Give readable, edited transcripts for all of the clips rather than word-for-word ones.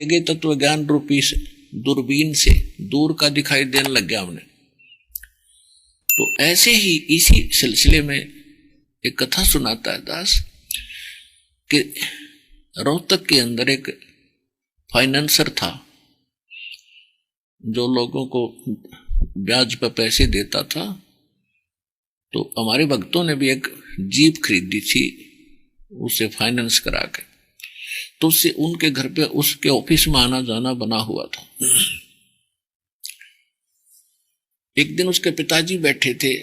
गए तत्व ज्ञान रूपी दूरबीन से दूर का दिखाई देने लग गया हमने। तो ऐसे ही इसी सिलसिले में एक कथा सुनाता है दास कि रोहतक के अंदर एक फाइनेंसर था जो लोगों को ब्याज पर पैसे देता था। तो हमारे भक्तों ने भी एक जीप खरीदी थी उसे फाइनेंस करा के, तो उससे उनके घर पे उसके ऑफिस में आना जाना बना हुआ था। एक दिन उसके पिताजी बैठे थे,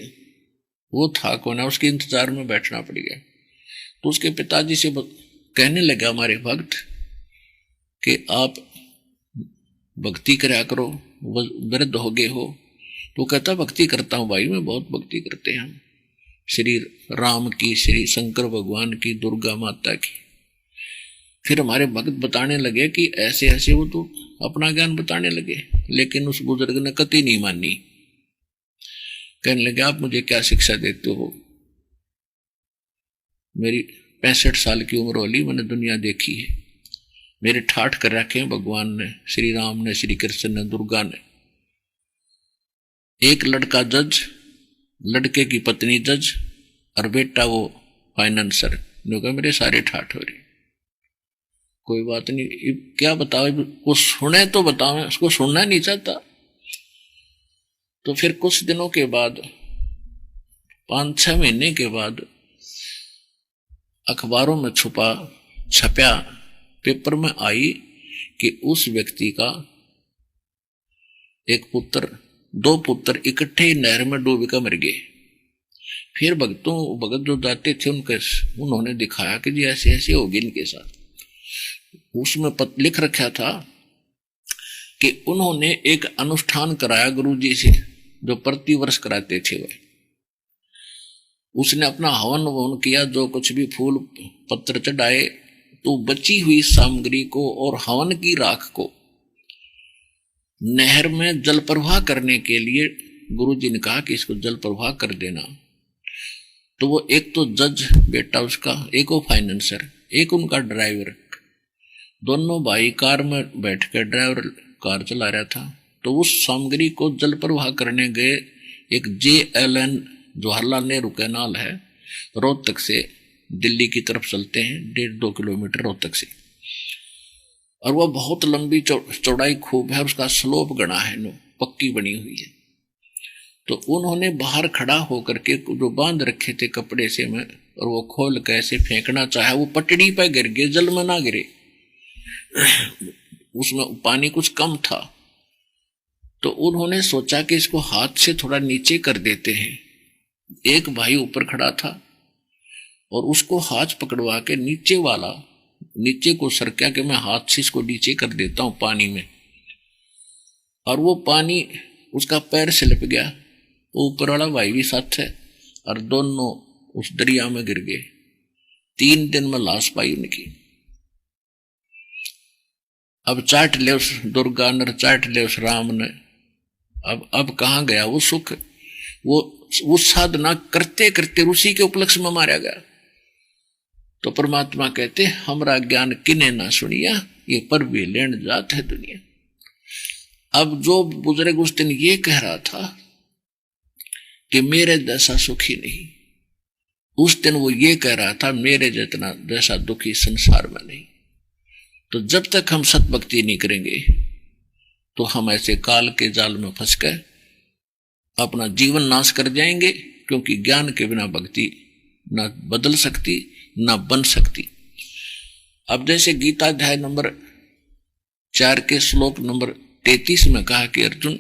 वो था कौन है, उसके इंतजार में बैठना पड़ गया। तो उसके पिताजी से कहने लगा हमारे भक्त कि आप भक्ति करा करो, वृद्ध हो गए हो। तो कहता भक्ति करता हूं भाई, मैं बहुत भक्ति करते हैं हम श्री राम की, श्री शंकर भगवान की, दुर्गा माता की। फिर हमारे भक्त बताने लगे कि ऐसे ऐसे, वो तो अपना ज्ञान बताने लगे, लेकिन उस बुजुर्ग ने कतई नहीं मानी। कहने लगे आप मुझे क्या शिक्षा देते हो, मेरी 65 साल की उम्र वाली, मैंने दुनिया देखी है, मेरे ठाठ कर रखे हैं भगवान ने, श्री राम ने, श्री कृष्ण ने, दुर्गा ने। एक लड़का जज, लड़के की पत्नी जज, और बेटा वो फाइनेंसर ने कहा मेरे सारे ठाठ हो रहे। कोई बात नहीं, क्या बताओ, वो सुने तो बताओ, उसको सुनना नहीं चाहता। तो फिर कुछ दिनों के बाद, 5-6 महीने के बाद अखबारों में छपया, पेपर में आई कि उस व्यक्ति का एक पुत्र, 2 पुत्र इकट्ठे ही नहर में डूब कर मर गए। फिर भगत जो जाते थे उन्होंने दिखाया कि जी ऐसे ऐसे हो गए इनके साथ। उसमें लिख रखा था कि उन्होंने एक अनुष्ठान कराया गुरुजी से जो प्रतिवर्ष कराते थे। वह उसने अपना हवन ववन किया, जो कुछ भी फूल पत्र चढ़ाए, तो बची हुई सामग्री को और हवन की राख को नहर में जल प्रवाह करने के लिए गुरुजी ने कहा कि इसको जल प्रवाह कर देना। तो वो एक तो जज बेटा उसका, एक वो फाइनेंसर, एक उनका ड्राइवर, दोनों भाई कार में बैठकर, ड्राइवर कार चला रहा था। तो उस सामग्री को जल प्रवाह करने गए एक JLN जवाहरलाल नेहरू कैनाल है, रोहतक से दिल्ली की तरफ चलते हैं 1.5-2 किलोमीटर रोहतक से, और वह बहुत लंबी चौड़ाई खूब है, उसका स्लोप गड़ा है, पक्की बनी हुई है। तो उन्होंने बाहर खड़ा होकर के जो बांध रखे थे कपड़े से में, और वो खोल के ऐसे फेंकना चाहे, वो पटड़ी पर गिर गए, जल में ना गिरे, उसमें पानी कुछ कम था। तो उन्होंने सोचा कि इसको हाथ से थोड़ा नीचे कर देते हैं। एक भाई ऊपर खड़ा था और उसको हाथ पकड़वा के नीचे को सरका के मैं हाथ से इसको नीचे कर देता हूं पानी में, और वो पानी उसका पैर स्लिप गया, ऊपर वाला भाई भी साथ है, और दोनों उस दरिया में गिर गए। 3 दिन में लाश पाई उनकी। अब चाट ले उस दुर्गा ने, चाट ले उस राम ने। अब कहां गया वो सुख, वो साधना करते करते उसी के उपलक्ष्य में मारा गया। तो परमात्मा कहते हमरा ज्ञान किने ना सुनिया, ये पर भी लेन जात है दुनिया। अब जो बुजुर्ग उस दिन ये कह रहा था कि मेरे जैसा सुखी नहीं, उस दिन वो ये कह रहा था मेरे जितना जैसा दुखी संसार में नहीं। तो जब तक हम सतभक्ति नहीं करेंगे तो हम ऐसे काल के जाल में फंस कर अपना जीवन नाश कर जाएंगे, क्योंकि ज्ञान के बिना भक्ति ना बदल सकती ना बन सकती। अब जैसे गीता अध्याय नंबर 4 के श्लोक नंबर 33 में कहा कि अर्जुन,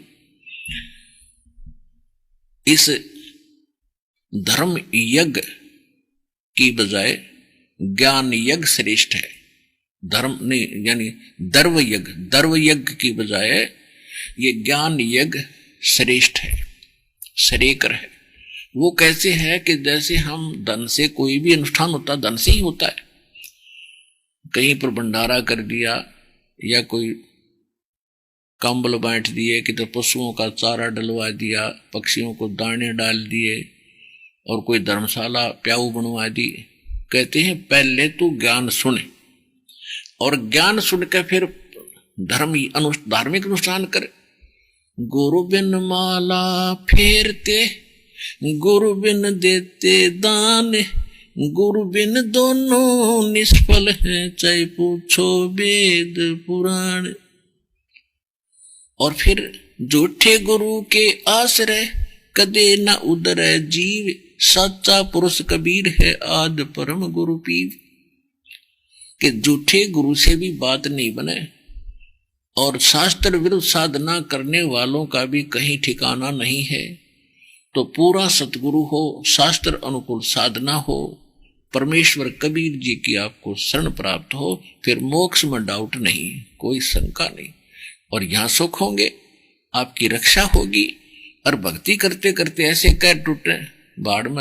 इस धर्म यज्ञ की बजाय ज्ञान यज्ञ श्रेष्ठ है। धर्म नहीं, यानी दर्व यज्ञ की बजाय ये ज्ञान यज्ञ श्रेष्ठ है, श्रेकर है। वो कैसे है कि जैसे हम धन से, कोई भी अनुष्ठान होता धन से ही होता है। कहीं पर भंडारा कर दिया, या कोई कंबल बांट दिए, कि तो पशुओं का चारा डलवा दिया, पक्षियों को दाने डाल दिए, और कोई धर्मशाला प्याऊ बनवा दी। कहते हैं पहले तू ज्ञान सुने, और ज्ञान सुनकर फिर धार्मिक अनुष्ठान करे। गुरु बिन माला फेरते, गुरु बिन देते दान, गुरु बिन दोनों निष्फल हैं, चाहे पूछो वेद पुराण। और फिर झूठे गुरु के आश्रय कदे न उदरे जीव, सच्चा पुरुष कबीर है आद परम गुरु पीव। कि झूठे गुरु से भी बात नहीं बने और शास्त्र विरुद्ध साधना करने वालों का भी कहीं ठिकाना नहीं है। तो पूरा सतगुरु हो, शास्त्र अनुकूल साधना हो, परमेश्वर कबीर जी की आपको शरण प्राप्त हो, फिर मोक्ष में डाउट नहीं, कोई शंका नहीं। और यहां सुख होंगे, आपकी रक्षा होगी। और भक्ति करते करते ऐसे कैर टूटे बाढ़ में